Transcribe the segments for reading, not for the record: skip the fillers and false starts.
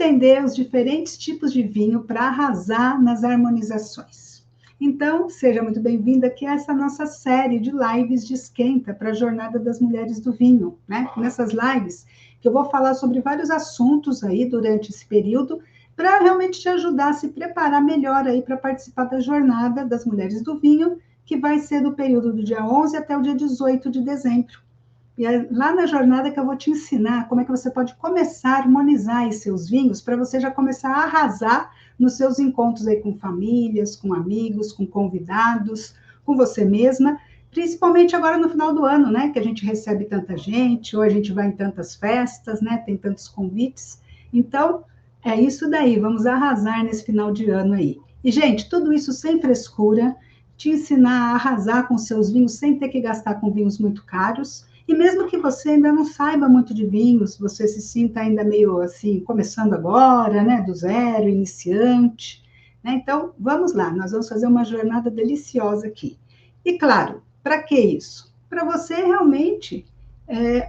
entender os diferentes tipos de vinho para arrasar nas harmonizações. Então, seja muito bem-vinda aqui a essa nossa série de lives de esquenta para a Jornada das Mulheres do Vinho, né? Nessas lives, que eu vou falar sobre vários assuntos aí durante esse período, para realmente te ajudar a se preparar melhor aí para participar da Jornada das Mulheres do Vinho, que vai ser do período do dia 11 até o dia 18 de dezembro. E é lá na jornada que eu vou te ensinar como é que você pode começar a harmonizar os seus vinhos para você já começar a arrasar nos seus encontros aí com famílias, com amigos, com convidados, com você mesma, principalmente agora no final do ano, né? Que a gente recebe tanta gente, ou a gente vai em tantas festas, né? Tem tantos convites. Então, é isso daí, vamos arrasar nesse final de ano aí. E, gente, tudo isso sem frescura, te ensinar a arrasar com seus vinhos sem ter que gastar com vinhos muito caros. E mesmo que você ainda não saiba muito de vinhos, você se sinta ainda meio assim, começando agora, né, do zero, iniciante, né? Então, vamos lá, nós vamos fazer uma jornada deliciosa aqui. E claro, para que isso? Para você realmente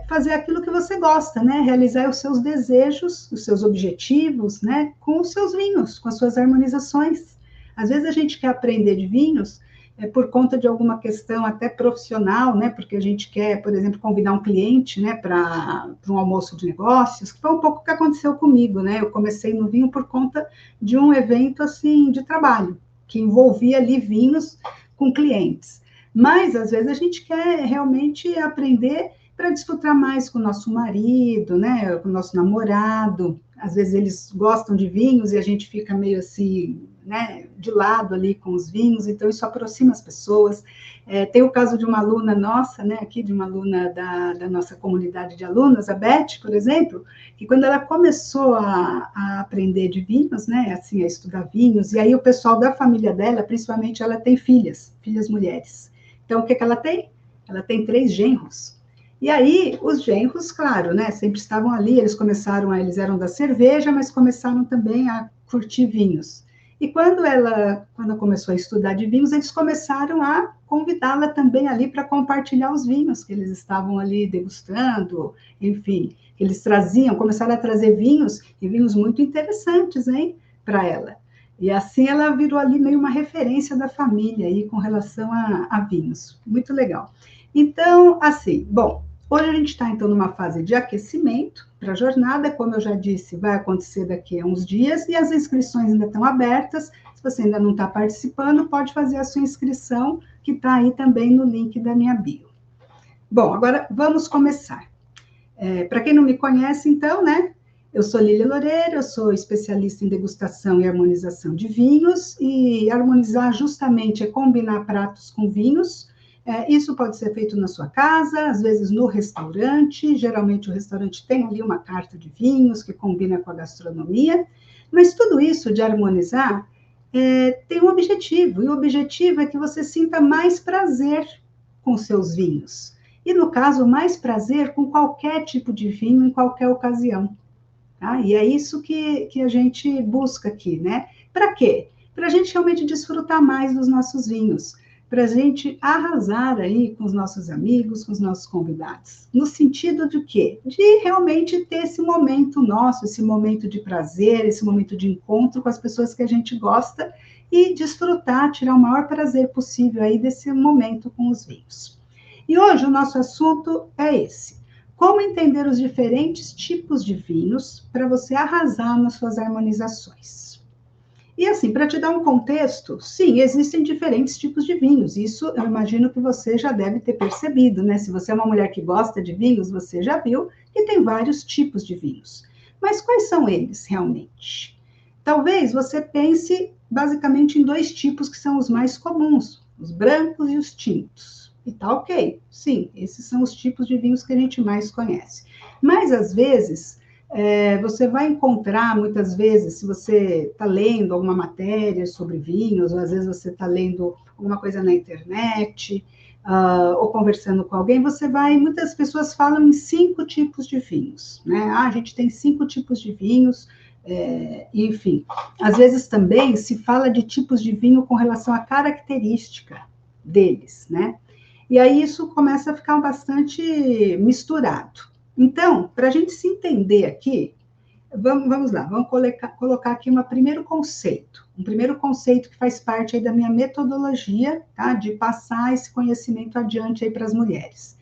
fazer aquilo que você gosta, né? Realizar os seus desejos, os seus objetivos, né? Com os seus vinhos, com as suas harmonizações. Às vezes a gente quer aprender de vinhos por conta de alguma questão até profissional, né? Porque a gente quer, por exemplo, convidar um cliente, né, para um almoço de negócios, que foi um pouco o que aconteceu comigo, né? Eu comecei no vinho por conta de um evento assim de trabalho, que envolvia ali vinhos com clientes. Mas às vezes a gente quer realmente aprender para desfrutar mais com o nosso marido, né, com o nosso namorado. Às vezes eles gostam de vinhos e a gente fica meio assim, né, de lado ali com os vinhos, então isso aproxima as pessoas. Tem o caso de uma aluna nossa, né, aqui de uma aluna da nossa comunidade de alunas, a Beth, por exemplo, que quando ela começou a aprender de vinhos, né, assim, a estudar vinhos, e aí o pessoal da família dela, principalmente ela tem filhas mulheres. Então, o que ela tem? Ela tem 3 genros. E aí, os genros, claro, né, sempre estavam ali, eles eram da cerveja, mas começaram também a curtir vinhos. E quando ela começou a estudar de vinhos, eles começaram a convidá-la também ali para compartilhar os vinhos que eles estavam ali degustando, enfim, eles começaram a trazer vinhos, e vinhos muito interessantes, hein, para ela. E assim ela virou ali meio uma referência da família aí com relação a vinhos. Muito legal. Então, assim, bom, hoje a gente está então numa fase de aquecimento para a jornada, como eu já disse, vai acontecer daqui a uns dias e as inscrições ainda estão abertas. Se você ainda não está participando, pode fazer a sua inscrição, que está aí também no link da minha bio. Bom, agora vamos começar. Para quem não me conhece, então, né? Eu sou Lília Loureiro, eu sou especialista em degustação e harmonização de vinhos, e harmonizar justamente é combinar pratos com vinhos. Isso pode ser feito na sua casa, às vezes no restaurante, geralmente o restaurante tem ali uma carta de vinhos que combina com a gastronomia, mas tudo isso de harmonizar tem um objetivo, e o objetivo é que você sinta mais prazer com seus vinhos. E, no caso, mais prazer com qualquer tipo de vinho, em qualquer ocasião. Tá? E é isso que a gente busca aqui, né? Para quê? Para a gente realmente desfrutar mais dos nossos vinhos, para a gente arrasar aí com os nossos amigos, com os nossos convidados. No sentido de quê? De realmente ter esse momento nosso, esse momento de prazer, esse momento de encontro com as pessoas que a gente gosta e desfrutar, tirar o maior prazer possível aí desse momento com os vinhos. E hoje o nosso assunto é esse: como entender os diferentes tipos de vinhos para você arrasar nas suas harmonizações. E assim, para te dar um contexto, sim, existem diferentes tipos de vinhos. Isso eu imagino que você já deve ter percebido, né? Se você é uma mulher que gosta de vinhos, você já viu que tem vários tipos de vinhos. Mas quais são eles realmente? Talvez você pense basicamente em 2 tipos que são os mais comuns: os brancos e os tintos. E tá ok, sim, esses são os tipos de vinhos que a gente mais conhece. Mas, às vezes, você vai encontrar, muitas vezes, se você está lendo alguma matéria sobre vinhos, ou às vezes você está lendo alguma coisa na internet, ou conversando com alguém, muitas pessoas falam em 5 tipos de vinhos, né? A gente tem 5 tipos de vinhos, enfim. Às vezes também se fala de tipos de vinho com relação à característica deles, né? E aí isso começa a ficar bastante misturado. Então, para a gente se entender aqui, Vamos lá, vamos colocar aqui um primeiro conceito que faz parte aí da minha metodologia, tá? De passar esse conhecimento adiante aí para as mulheres.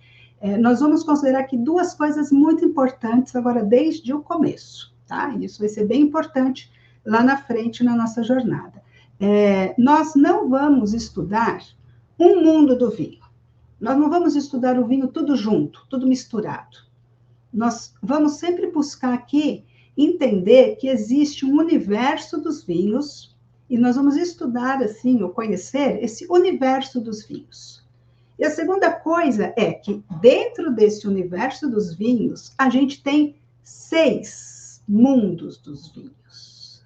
Nós vamos considerar aqui duas coisas muito importantes agora desde o começo, tá? Isso vai ser bem importante lá na frente na nossa jornada. Nós não vamos estudar um mundo do vinho. Nós não vamos estudar o vinho tudo junto, tudo misturado. Nós vamos sempre buscar aqui entender que existe um universo dos vinhos e nós vamos estudar, assim, ou conhecer esse universo dos vinhos. E a segunda coisa é que dentro desse universo dos vinhos, a gente tem 6 mundos dos vinhos.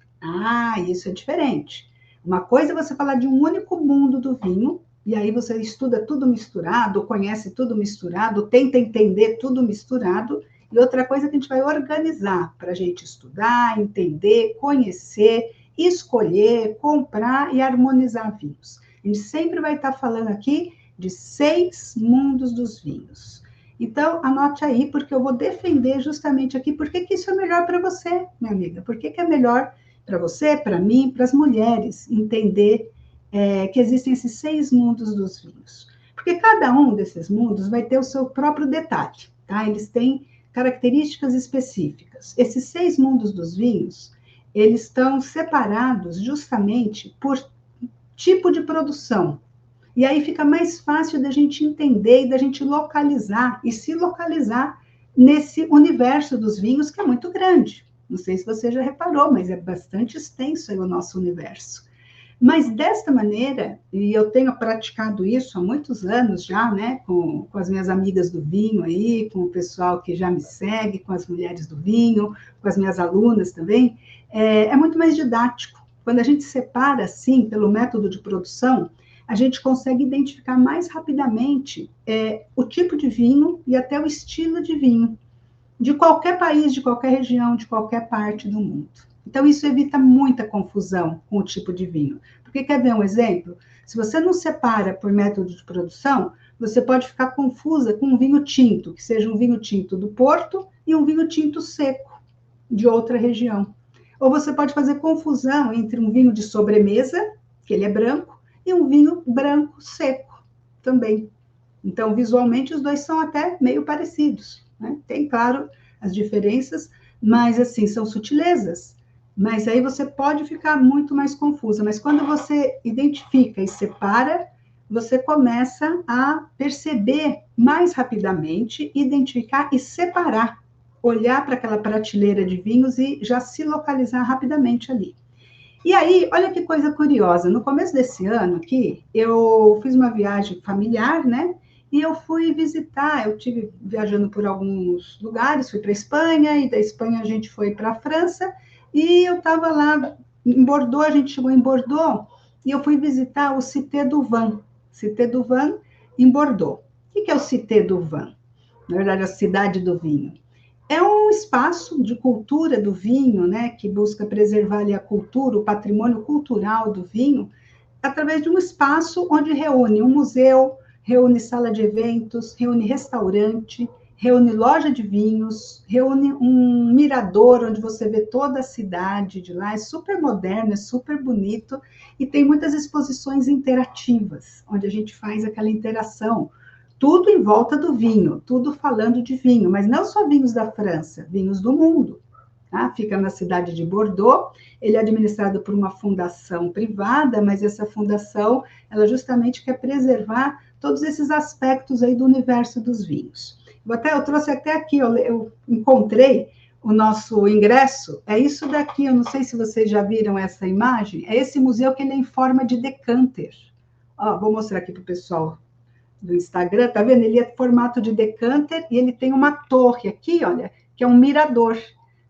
Isso é diferente. Uma coisa é você falar de um único mundo do vinho, e aí você estuda tudo misturado, conhece tudo misturado, tenta entender tudo misturado, e outra coisa que a gente vai organizar para a gente estudar, entender, conhecer, escolher, comprar e harmonizar vinhos. A gente sempre vai estar falando aqui de 6 mundos dos vinhos. Então, anote aí, porque eu vou defender justamente aqui por que isso é melhor para você, minha amiga. Por que é melhor para você, para mim, para as mulheres, entender que existem esses 6 mundos dos vinhos. Porque cada um desses mundos vai ter o seu próprio detalhe, tá? Eles têm características específicas. Esses 6 mundos dos vinhos, eles estão separados justamente por tipo de produção. E aí fica mais fácil da gente entender e da gente localizar e se localizar nesse universo dos vinhos que é muito grande. Não sei se você já reparou, mas é bastante extenso aí o nosso universo. Mas desta maneira, e eu tenho praticado isso há muitos anos já, né, com as minhas amigas do vinho aí, com o pessoal que já me segue, com as mulheres do vinho, com as minhas alunas também, é muito mais didático. Quando a gente separa, assim, pelo método de produção, a gente consegue identificar mais rapidamente o tipo de vinho e até o estilo de vinho, de qualquer país, de qualquer região, de qualquer parte do mundo. Então, isso evita muita confusão com o tipo de vinho. Porque, quer ver um exemplo? Se você não separa por método de produção, você pode ficar confusa com um vinho tinto, que seja um vinho tinto do Porto e um vinho tinto seco, de outra região. Ou você pode fazer confusão entre um vinho de sobremesa, que ele é branco, e um vinho branco seco também. Então, visualmente, os dois são até meio parecidos, né? Tem, claro, as diferenças, mas, assim, são sutilezas. Mas aí você pode ficar muito mais confusa. Mas quando você identifica e separa, você começa a perceber mais rapidamente, identificar e separar. Olhar para aquela prateleira de vinhos e já se localizar rapidamente ali. E aí, olha que coisa curiosa. No começo desse ano aqui, eu fiz uma viagem familiar, né? E eu fui visitar, eu tive viajando por alguns lugares, fui para a Espanha, e da Espanha a gente foi para a França, e eu estava lá em Bordeaux, a gente chegou em Bordeaux, e eu fui visitar o Cité du Vin, em Bordeaux. O que é o Cité du Vin? Na verdade, a cidade do vinho. É um espaço de cultura do vinho, né, que busca preservar ali a cultura, o patrimônio cultural do vinho, através de um espaço onde reúne um museu, reúne sala de eventos, reúne restaurante, reúne loja de vinhos, reúne um mirador onde você vê toda a cidade de lá, é super moderno, é super bonito, e tem muitas exposições interativas, onde a gente faz aquela interação, tudo em volta do vinho, tudo falando de vinho, mas não só vinhos da França, vinhos do mundo. Tá? Fica na cidade de Bordeaux, ele é administrado por uma fundação privada, mas essa fundação, ela justamente quer preservar todos esses aspectos aí do universo dos vinhos. Eu trouxe até aqui, eu encontrei o nosso ingresso, é isso daqui, eu não sei se vocês já viram essa imagem, é esse museu que ele é em forma de decanter. Ó, vou mostrar aqui para o pessoal do Instagram, tá vendo? Ele é formato de decanter e ele tem uma torre aqui, olha, que é um mirador.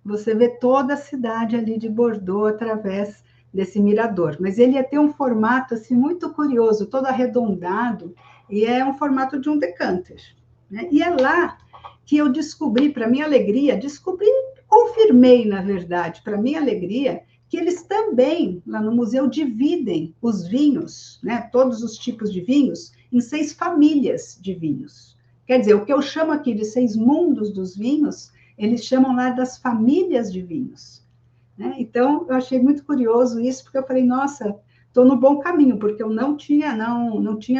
Você vê toda a cidade ali de Bordeaux através desse mirador. Mas ele ia ter um formato assim muito curioso, todo arredondado, e é um formato de um decanter. Né? E é lá que eu descobri, para minha alegria, confirmei, na verdade, para minha alegria, que eles também, lá no museu, dividem os vinhos, né, todos os tipos de vinhos, em 6 famílias de vinhos. Quer dizer, o que eu chamo aqui de 6 mundos dos vinhos, eles chamam lá das famílias de vinhos, né? Então, eu achei muito curioso isso, porque eu falei, nossa, estou no bom caminho, porque eu não tinha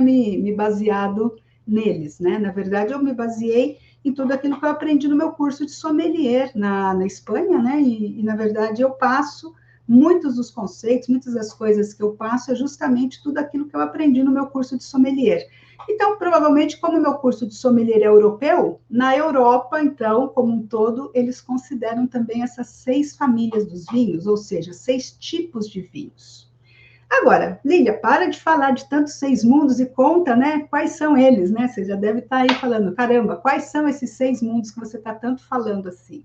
me baseado neles, né? Na verdade, eu me baseei em tudo aquilo que eu aprendi no meu curso de sommelier na Espanha, né? E, na verdade, eu passo muitos dos conceitos, muitas das coisas que eu passo é justamente tudo aquilo que eu aprendi no meu curso de sommelier. Então, provavelmente, como o meu curso de sommelier é europeu, na Europa, então, como um todo, eles consideram também essas 6 famílias dos vinhos, ou seja, 6 tipos de vinhos. Agora, Lília, para de falar de tantos 6 mundos e conta, né, quais são eles, né? Você já deve estar aí falando, caramba, quais são esses 6 mundos que você está tanto falando assim?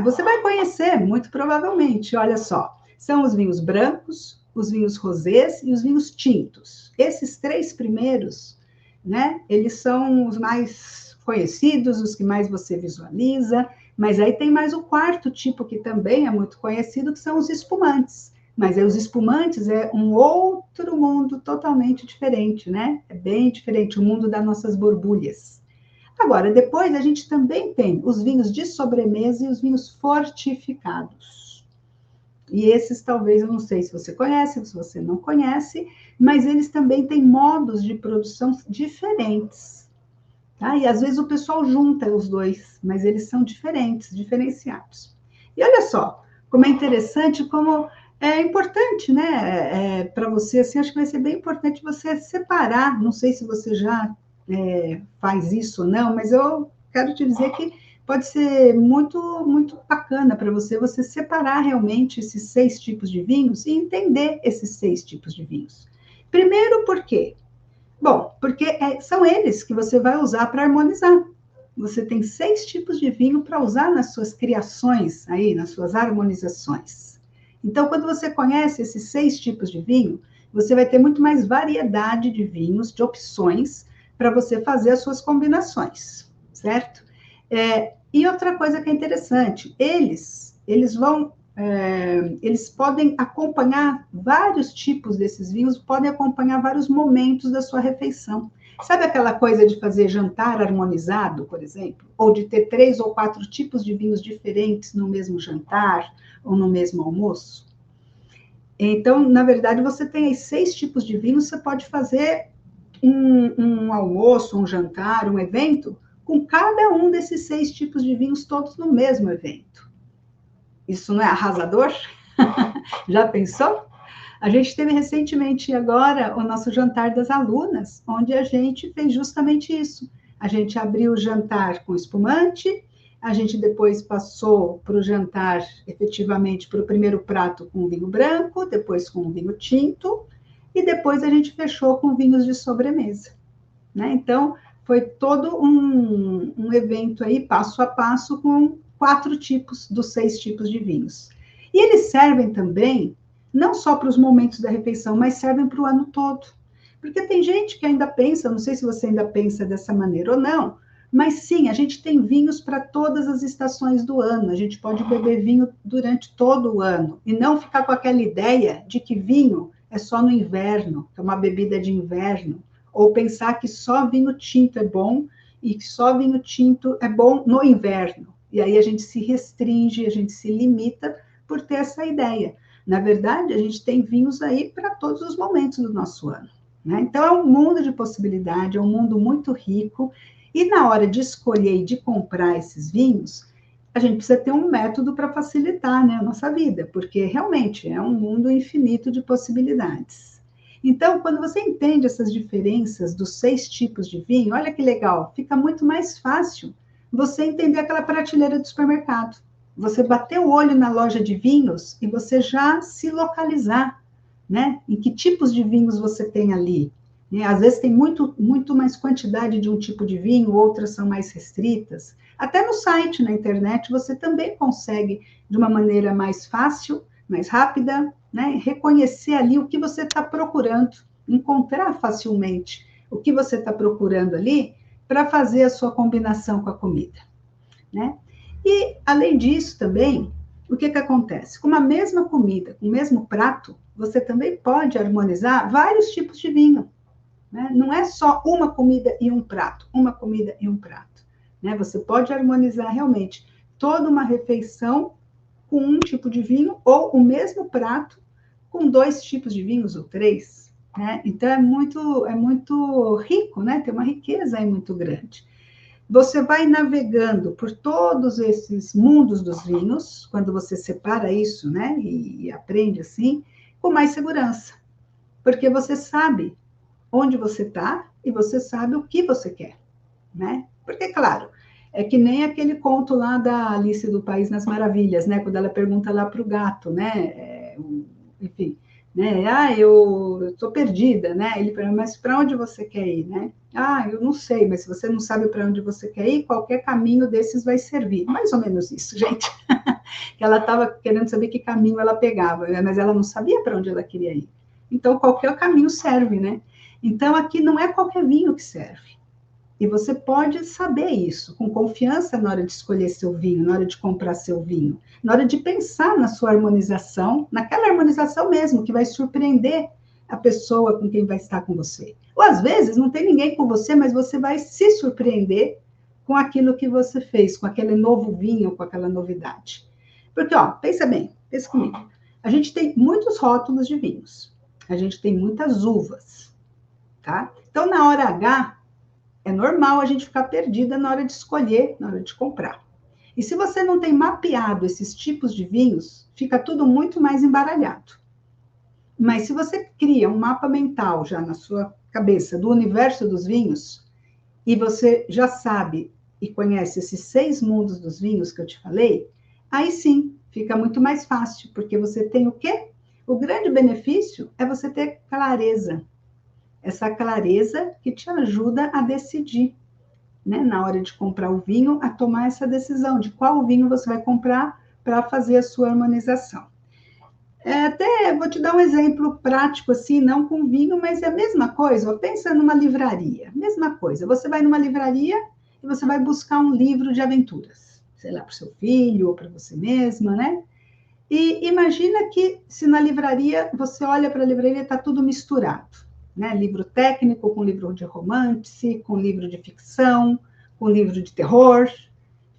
Você vai conhecer, muito provavelmente, olha só, são os vinhos brancos, os vinhos rosés e os vinhos tintos. Esses 3 primeiros, né, eles são os mais conhecidos, os que mais você visualiza, mas aí tem mais o 4º tipo, que também é muito conhecido, que são os espumantes. Mas aí os espumantes é um outro mundo totalmente diferente, né? É bem diferente, o mundo das nossas borbulhas. Agora, depois a gente também tem os vinhos de sobremesa e os vinhos fortificados. E esses talvez, eu não sei se você conhece, se você não conhece, mas eles também têm modos de produção diferentes. Tá? E às vezes o pessoal junta os dois, mas eles são diferentes, diferenciados. E olha só, como é interessante, como é importante, né, para você, assim, acho que vai ser bem importante você separar, não sei se você já faz isso ou não, mas eu quero te dizer que pode ser muito, muito bacana para você separar realmente esses 6 tipos de vinhos e entender esses 6 tipos de vinhos. Primeiro, por quê? Bom, porque são eles que você vai usar para harmonizar. Você tem 6 tipos de vinho para usar nas suas criações, aí, nas suas harmonizações. Então, quando você conhece esses 6 tipos de vinho, você vai ter muito mais variedade de vinhos, de opções, para você fazer as suas combinações, certo? E outra coisa que é interessante, eles podem acompanhar vários tipos desses vinhos, podem acompanhar vários momentos da sua refeição. Sabe aquela coisa de fazer jantar harmonizado, por exemplo? Ou de ter 3 ou 4 tipos de vinhos diferentes no mesmo jantar ou no mesmo almoço? Então, na verdade, você tem aí 6 tipos de vinhos, você pode fazer um almoço, um jantar, um evento, com cada um desses 6 tipos de vinhos, todos no mesmo evento. Isso não é arrasador? Já pensou? A gente teve recentemente agora o nosso jantar das alunas, onde a gente fez justamente isso. A gente abriu o jantar com espumante, a gente depois passou para o jantar, efetivamente, para o primeiro prato com vinho branco, depois com vinho tinto, e depois a gente fechou com vinhos de sobremesa, né? Então, foi todo um evento aí, passo a passo, com 4 tipos dos 6 tipos de vinhos. E eles servem também, não só para os momentos da refeição, mas servem para o ano todo. Porque tem gente que ainda pensa, não sei se você ainda pensa dessa maneira ou não, mas sim, a gente tem vinhos para todas as estações do ano. A gente pode beber vinho durante todo o ano e não ficar com aquela ideia de que vinho é só no inverno, que é uma bebida de inverno, ou pensar que só vinho tinto é bom e que só vinho tinto é bom no inverno. E aí a gente se restringe, a gente se limita por ter essa ideia. Na verdade, a gente tem vinhos aí para todos os momentos do nosso ano, né? Então, é um mundo de possibilidade, é um mundo muito rico. E na hora de escolher e de comprar esses vinhos, a gente precisa ter um método para facilitar, né, a nossa vida, porque realmente é um mundo infinito de possibilidades. Então, quando você entende essas diferenças dos 6 tipos de vinho, olha que legal, fica muito mais fácil você entender aquela prateleira do supermercado. Você bater o olho na loja de vinhos e você já se localizar, né? Em que tipos de vinhos você tem ali. Né? Às vezes tem muito mais quantidade de um tipo de vinho, outras são mais restritas. Até no site, na internet, você também consegue, de uma maneira mais fácil, mais rápida, né? Reconhecer ali o que você está procurando, encontrar facilmente o que você está procurando ali para fazer a sua combinação com a comida, né? E, além disso, também, o que acontece? Com a mesma comida, com o mesmo prato, você também pode harmonizar vários tipos de vinho, né? Não é só uma comida e um prato, uma comida e um prato, né? Você pode harmonizar realmente toda uma refeição com um tipo de vinho, ou o mesmo prato com 2 tipos de vinhos ou 3, né? Então é muito rico, né? Tem uma riqueza aí muito grande. Você vai navegando por todos esses mundos dos vinhos, quando você separa isso, né? E aprende assim, com mais segurança, porque você sabe onde você está e você sabe o que você quer, né? Porque, claro, é que nem aquele conto lá da Alice do País das Maravilhas, né? Quando ela pergunta lá para o gato, né? Enfim, né? Eu estou perdida, né? Ele pergunta, mas para onde você quer ir, né? Eu não sei, mas se você não sabe para onde você quer ir, qualquer caminho desses vai servir. Mais ou menos isso, gente. Ela estava querendo saber que caminho ela pegava, mas ela não sabia para onde ela queria ir. Então, qualquer caminho serve, né? Então, aqui não é qualquer vinho que serve. E você pode saber isso, com confiança na hora de escolher seu vinho, na hora de comprar seu vinho, na hora de pensar na sua harmonização, naquela harmonização mesmo, que vai surpreender a pessoa com quem vai estar com você. Ou às vezes não tem ninguém com você, mas você vai se surpreender com aquilo que você fez, com aquele novo vinho, com aquela novidade. Porque, ó, pensa bem, pensa comigo. A gente tem muitos rótulos de vinhos, a gente tem muitas uvas, tá? Então, na hora H, é normal a gente ficar perdida na hora de escolher, na hora de comprar. E se você não tem mapeado esses tipos de vinhos, fica tudo muito mais embaralhado. Mas se você cria um mapa mental já na sua cabeça do universo dos vinhos, e você já sabe e conhece esses 6 mundos dos vinhos que eu te falei, aí sim, fica muito mais fácil, porque você tem o quê? O grande benefício é você ter clareza. Essa clareza que te ajuda a decidir, né, na hora de comprar o vinho, a tomar essa decisão de qual vinho você vai comprar para fazer a sua harmonização. Até vou te dar um exemplo prático, assim, não com vinho, mas é a mesma coisa. Ó, pensa numa livraria, mesma coisa. Você vai numa livraria e você vai buscar um livro de aventuras, sei lá, para o seu filho ou para você mesma, né? E imagina que se na livraria, você olha para a livraria e está tudo misturado, né? Livro técnico com livro de romance, com livro de ficção, com livro de terror,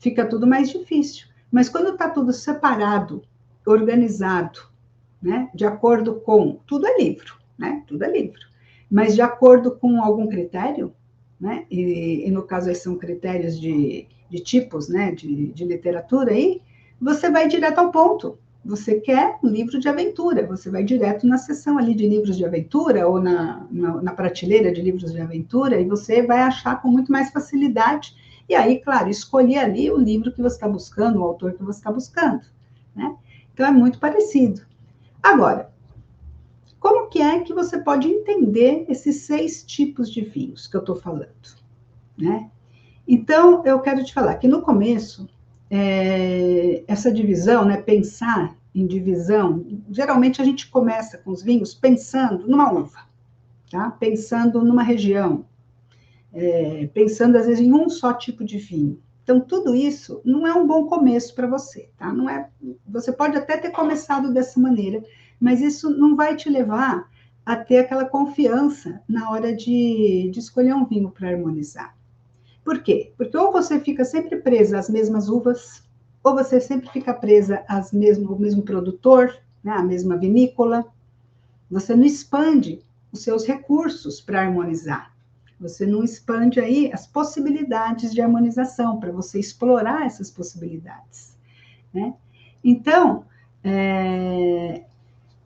fica tudo mais difícil. Mas quando está tudo separado, organizado, né? De acordo com... Tudo é livro, né? Tudo é livro. Mas de acordo com algum critério, né? E no caso aí são critérios de tipos, né? De literatura aí, você vai direto ao ponto. Você quer um livro de aventura, você vai direto na seção ali de livros de aventura ou na prateleira de livros de aventura e você vai achar com muito mais facilidade. E aí, claro, escolher ali o livro que você está buscando, o autor que você está buscando, né? Então, é muito parecido. Agora, como que é que você pode entender esses 6 tipos de vinhos que eu estou falando, né? Então, eu quero te falar que no começo, essa divisão, né, pensar em divisão, geralmente a gente começa com os vinhos pensando numa uva, tá? Pensando numa região, pensando às vezes em um só tipo de vinho. Então, tudo isso não é um bom começo para você, tá? Não é, você pode até ter começado dessa maneira, mas isso não vai te levar a ter aquela confiança na hora de escolher um vinho para harmonizar. Por quê? Porque ou você fica sempre presa às mesmas uvas, ou você sempre fica presa ao mesmo produtor, né, à mesma vinícola. Você não expande os seus recursos para harmonizar. Você não expande aí as possibilidades de harmonização, para você explorar essas possibilidades, né? Então,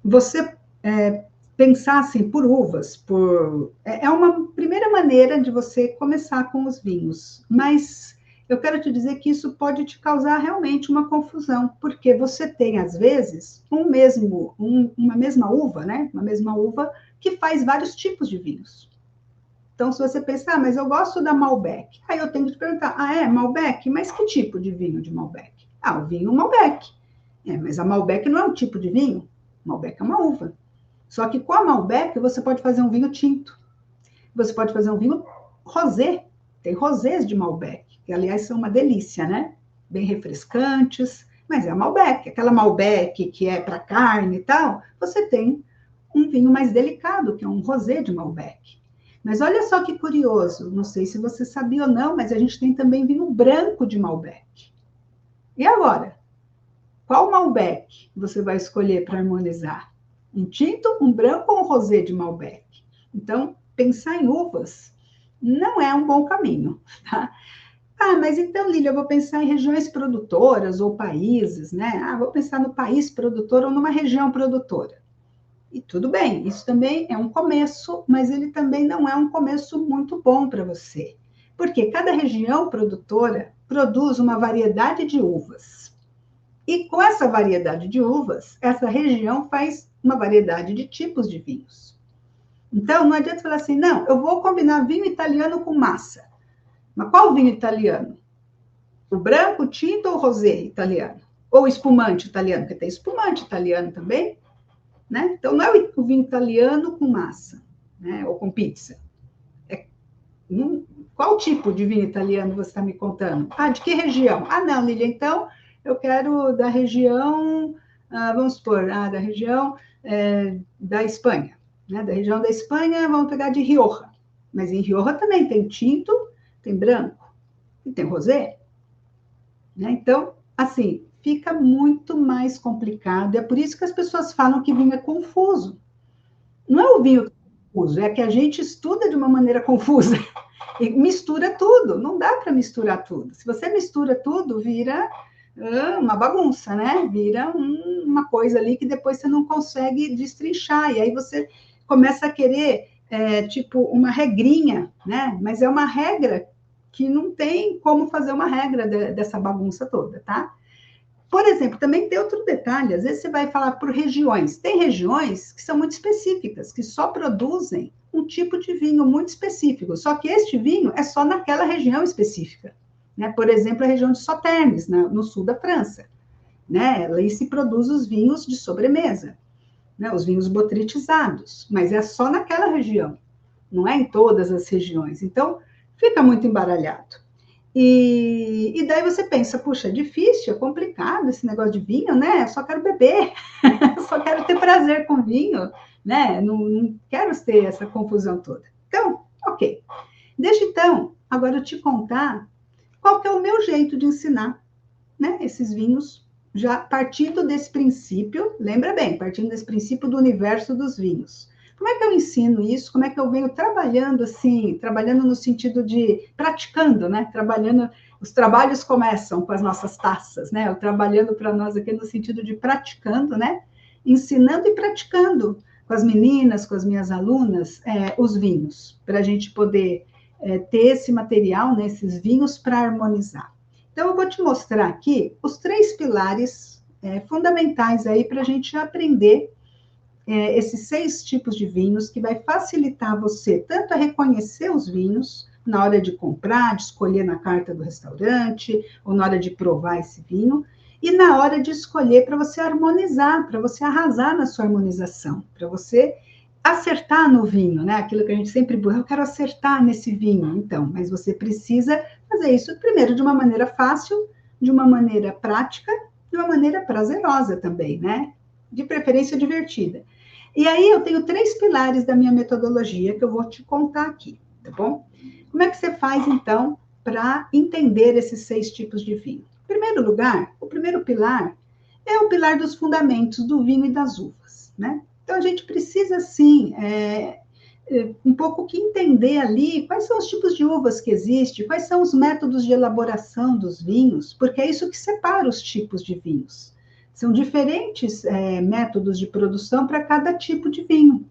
você pensar assim por uvas, é uma primeira maneira de você começar com os vinhos, mas eu quero te dizer que isso pode te causar realmente uma confusão, porque você tem às vezes uma mesma uva, né? Uma mesma uva que faz vários tipos de vinhos. Então, se você pensar, mas eu gosto da Malbec, aí eu tenho que te perguntar, Malbec? Mas que tipo de vinho de Malbec? O vinho Malbec. Mas a Malbec não é um tipo de vinho, Malbec é uma uva. Só que com a Malbec você pode fazer um vinho tinto. Você pode fazer um vinho rosé. Tem rosés de Malbec, que aliás são uma delícia, né? Bem refrescantes. Mas é a Malbec. Aquela Malbec que é para carne e tal, você tem um vinho mais delicado, que é um rosé de Malbec. Mas olha só que curioso, não sei se você sabia ou não, mas a gente tem também vinho branco de Malbec. E agora? Qual Malbec você vai escolher para harmonizar? Um tinto, um branco ou um rosé de Malbec? Então, pensar em uvas não é um bom caminho, tá? Ah, mas então, Lília, eu vou pensar em regiões produtoras ou países, né? Ah, vou pensar no país produtor ou numa região produtora. E tudo bem, isso também é um começo, mas ele também não é um começo muito bom para você. Porque cada região produtora produz uma variedade de uvas. E com essa variedade de uvas, essa região faz uma variedade de tipos de vinhos. Então, não adianta falar assim, não, eu vou combinar vinho italiano com massa. Mas qual vinho italiano? O branco, o tinto ou o rosé italiano? Ou espumante italiano, porque tem espumante italiano também, né? Então, não é o vinho italiano com massa, né? Ou com pizza. É, qual tipo de vinho italiano você está me contando? Ah, de que região? Ah, não, Lília, então eu quero da região, vamos supor, da região da Espanha. Né? Da região da Espanha, vamos pegar de Rioja. Mas em Rioja também tem tinto, tem branco e tem rosé. Né? Então, assim, fica muito mais complicado. É por isso que as pessoas falam que vinho é confuso. Não é o vinho que é confuso, é que a gente estuda de uma maneira confusa e mistura tudo. Não dá para misturar tudo. Se você mistura tudo, vira uma bagunça, né? Vira uma coisa ali que depois você não consegue destrinchar. E aí você começa a querer, tipo, uma regrinha, né? Mas é uma regra que não tem como fazer uma regra dessa bagunça toda, tá? Por exemplo, também tem outro detalhe, às vezes você vai falar por regiões. Tem regiões que são muito específicas, que só produzem um tipo de vinho muito específico, só que este vinho é só naquela região específica. Né? Por exemplo, a região de Sauternes, no sul da França. Né? Ali se produz os vinhos de sobremesa, né? Os vinhos botritizados, mas é só naquela região, não é em todas as regiões. Então, fica muito embaralhado. E daí você pensa, puxa, é difícil, é complicado esse negócio de vinho, né? Eu só quero beber, eu só quero ter prazer com vinho, né? Não quero ter essa confusão toda. Então, ok. Deixa então, agora eu te contar qual que é o meu jeito de ensinar, né? Esses vinhos, já partindo desse princípio, lembra bem, partindo desse princípio do universo dos vinhos. Como é que eu ensino isso? Como é que eu venho trabalhando assim, trabalhando no sentido de praticando, né? Trabalhando, os trabalhos começam com as nossas taças, né? Eu trabalhando para nós aqui no sentido de praticando, né? Ensinando e praticando com as meninas, com as minhas alunas, os vinhos, para a gente poder ter esse material, né, esses vinhos para harmonizar. Então, eu vou te mostrar aqui os 3 pilares fundamentais aí para a gente aprender esses 6 tipos de vinhos, que vai facilitar você tanto a reconhecer os vinhos na hora de comprar, de escolher na carta do restaurante, ou na hora de provar esse vinho, e na hora de escolher para você harmonizar, para você arrasar na sua harmonização, para você acertar no vinho, né? Aquilo que a gente sempre busca, eu quero acertar nesse vinho, então, mas você precisa fazer isso primeiro de uma maneira fácil, de uma maneira prática, de uma maneira prazerosa também, né? De preferência divertida. E aí eu tenho 3 pilares da minha metodologia que eu vou te contar aqui, tá bom? Como é que você faz, então, para entender esses 6 tipos de vinho? Em primeiro lugar, o primeiro pilar é o pilar dos fundamentos do vinho e das uvas, né? Então, a gente precisa, sim, um pouco que entender ali quais são os tipos de uvas que existem, quais são os métodos de elaboração dos vinhos, porque é isso que separa os tipos de vinhos. São diferentes métodos de produção para cada tipo de vinho.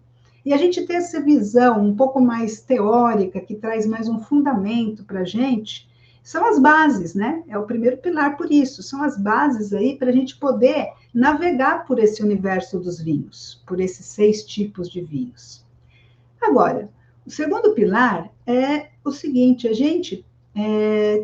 E a gente ter essa visão um pouco mais teórica, que traz mais um fundamento para a gente, são as bases, né? É o primeiro pilar por isso, são as bases aí para a gente poder navegar por esse universo dos vinhos, por esses 6 tipos de vinhos. Agora, o segundo pilar é o seguinte, a gente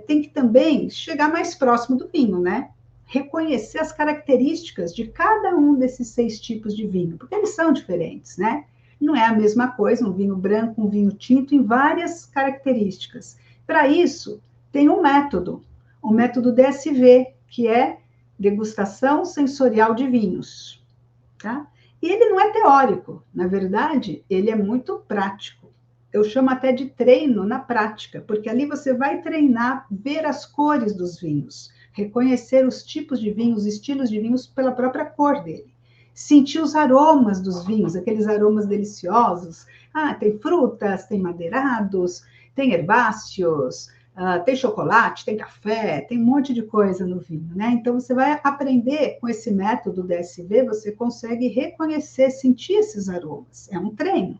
tem que também chegar mais próximo do vinho, né? Reconhecer as características de cada um desses 6 tipos de vinho, porque eles são diferentes, né? Não é a mesma coisa um vinho branco, um vinho tinto, em várias características. Para isso, tem o método DSV, que é degustação sensorial de vinhos, tá? E ele não é teórico, na verdade, ele é muito prático. Eu chamo até de treino na prática, porque ali você vai treinar ver as cores dos vinhos, reconhecer os tipos de vinhos, os estilos de vinhos pela própria cor dele. Sentir os aromas dos vinhos, aqueles aromas deliciosos. Ah, tem frutas, tem madeirados, tem herbáceos, tem chocolate, tem café, tem um monte de coisa no vinho, né? Então, você vai aprender com esse método DSV, você consegue reconhecer, sentir esses aromas. É um treino,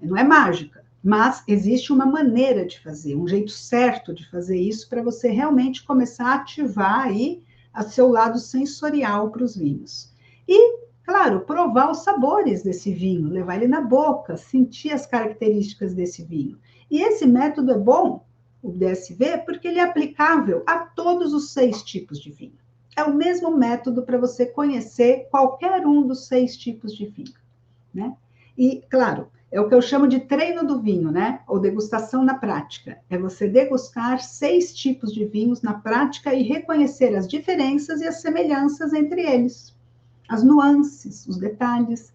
não é mágica, mas existe uma maneira de fazer, um jeito certo de fazer isso para você realmente começar a ativar aí o seu lado sensorial para os vinhos. E, claro, provar os sabores desse vinho, levar ele na boca, sentir as características desse vinho. E esse método é bom, o DSV, porque ele é aplicável a todos os 6 tipos de vinho. É o mesmo método para você conhecer qualquer um dos 6 tipos de vinho, né? E, claro, é o que eu chamo de treino do vinho, né? Ou degustação na prática. É você degustar 6 tipos de vinhos na prática e reconhecer as diferenças e as semelhanças entre eles, as nuances, os detalhes.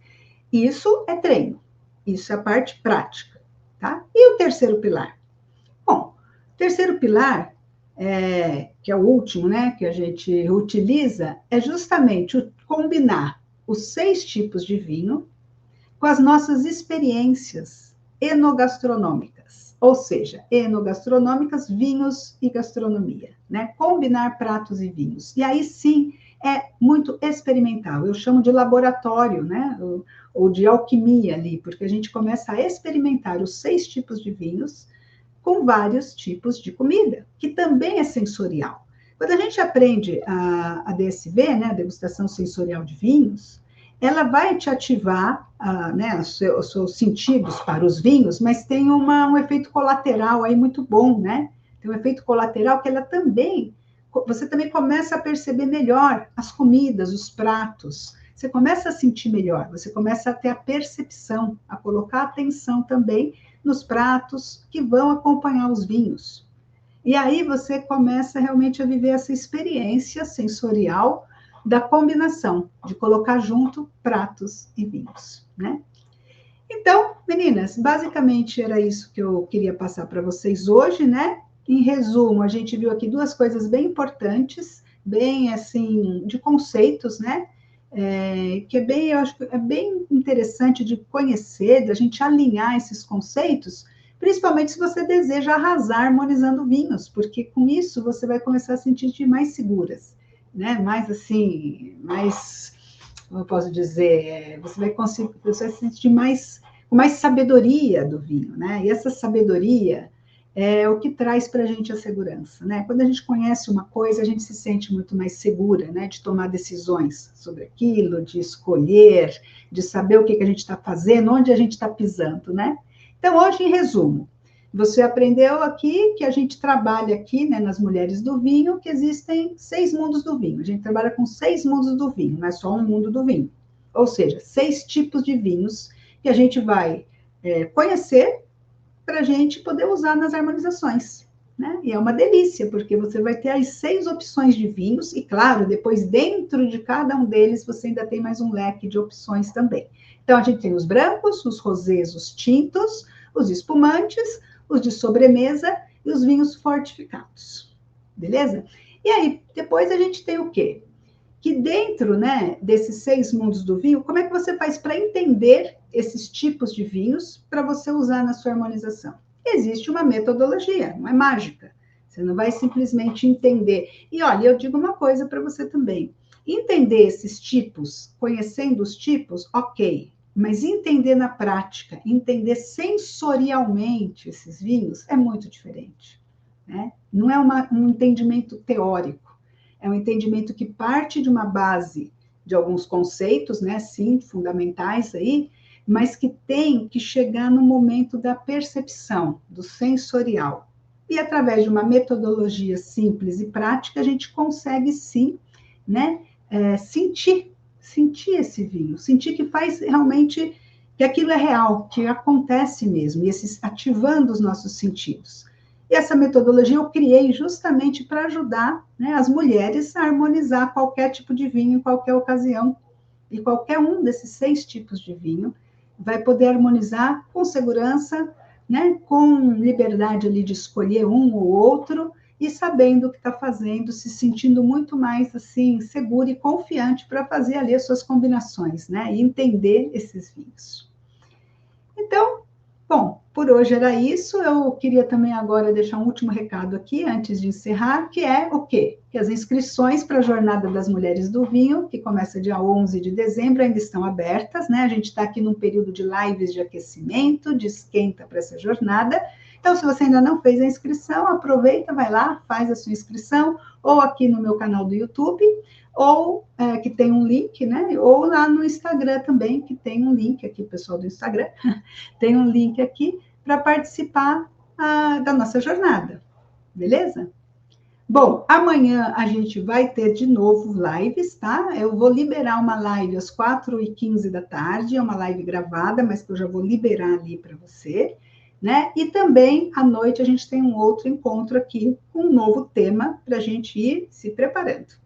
Isso é treino. Isso é a parte prática, tá? E o terceiro pilar? Bom, o terceiro pilar, que é o último, né, que a gente utiliza, é justamente combinar os 6 tipos de vinho com as nossas experiências enogastronômicas, ou seja, enogastronômicas, vinhos e gastronomia, né? Combinar pratos e vinhos. E aí sim é muito experimental. Eu chamo de laboratório, né? Ou de alquimia ali, porque a gente começa a experimentar os 6 tipos de vinhos com vários tipos de comida, que também é sensorial. Quando a gente aprende a DSV, né, a degustação sensorial de vinhos, ela vai te ativar, né, os seus sentidos para os vinhos, mas tem um efeito colateral aí muito bom, né? Tem um efeito colateral que você também começa a perceber melhor as comidas, os pratos. Você começa a sentir melhor, você começa a ter a percepção, a colocar atenção também nos pratos que vão acompanhar os vinhos. E aí você começa realmente a viver essa experiência sensorial da combinação, de colocar junto pratos e vinhos, né? Então, meninas, basicamente era isso que eu queria passar para vocês hoje, né? Em resumo, a gente viu aqui 2 coisas bem importantes, bem assim, de conceitos, né? Que é bem, eu acho que é bem interessante de conhecer, de a gente alinhar esses conceitos, principalmente se você deseja arrasar harmonizando vinhos, porque com isso você vai começar a se sentir mais seguras, né? Mais assim, como eu posso dizer, você vai se sentir com mais sabedoria do vinho, né? E essa sabedoria é o que traz para a gente a segurança, né? Quando a gente conhece uma coisa, a gente se sente muito mais segura, né? De tomar decisões sobre aquilo, de escolher, de saber o que a gente está fazendo, onde a gente está pisando, né? Então, hoje, em resumo, você aprendeu aqui que a gente trabalha aqui, né, nas Mulheres do Vinho, que existem 6 mundos do vinho. A gente trabalha com 6 mundos do vinho, não é só um mundo do vinho. Ou seja, 6 tipos de vinhos que a gente vai conhecer para a gente poder usar nas harmonizações, né? E é uma delícia, porque você vai ter as 6 opções de vinhos, e claro, depois dentro de cada um deles, você ainda tem mais um leque de opções também. Então, a gente tem os brancos, os rosés, os tintos, os espumantes, os de sobremesa e os vinhos fortificados, beleza? E aí, depois a gente tem o quê? Que dentro, né, desses 6 mundos do vinho, como é que você faz para entender esses tipos de vinhos para você usar na sua harmonização? Existe uma metodologia, não é mágica. Você não vai simplesmente entender. E olha, eu digo uma coisa para você também. Entender esses tipos, conhecendo os tipos, ok. Mas entender na prática, entender sensorialmente esses vinhos é muito diferente, né? Não é um entendimento teórico. É um entendimento que parte de uma base de alguns conceitos, né, sim, fundamentais aí, mas que tem que chegar no momento da percepção, do sensorial. E através de uma metodologia simples e prática, a gente consegue sim, né, sentir esse vinho, sentir que faz realmente, que aquilo é real, que acontece mesmo, e ativando os nossos sentidos. E essa metodologia eu criei justamente para ajudar, né, as mulheres a harmonizar qualquer tipo de vinho em qualquer ocasião. E qualquer um desses 6 tipos de vinho vai poder harmonizar com segurança, né, com liberdade ali de escolher um ou outro, e sabendo o que está fazendo, se sentindo muito mais assim seguro e confiante para fazer ali as suas combinações, né? E entender esses vinhos. Então, bom, por hoje era isso. Eu queria também agora deixar um último recado aqui, antes de encerrar, que é o quê? Que as inscrições para a Jornada das Mulheres do Vinho, que começa dia 11 de dezembro, ainda estão abertas, né? A gente está aqui num período de lives de aquecimento, de esquenta para essa jornada. Então, se você ainda não fez a inscrição, aproveita, vai lá, faz a sua inscrição, ou aqui no meu canal do YouTube, ou que tem um link, né? Ou lá no Instagram também, que tem um link aqui, pessoal do Instagram, tem um link aqui para participar da nossa jornada, beleza? Bom, amanhã a gente vai ter de novo lives, tá? Eu vou liberar uma live às 4h15 da tarde, é uma live gravada, mas que eu já vou liberar ali para você, né? E também à noite a gente tem um outro encontro aqui com um novo tema para a gente ir se preparando.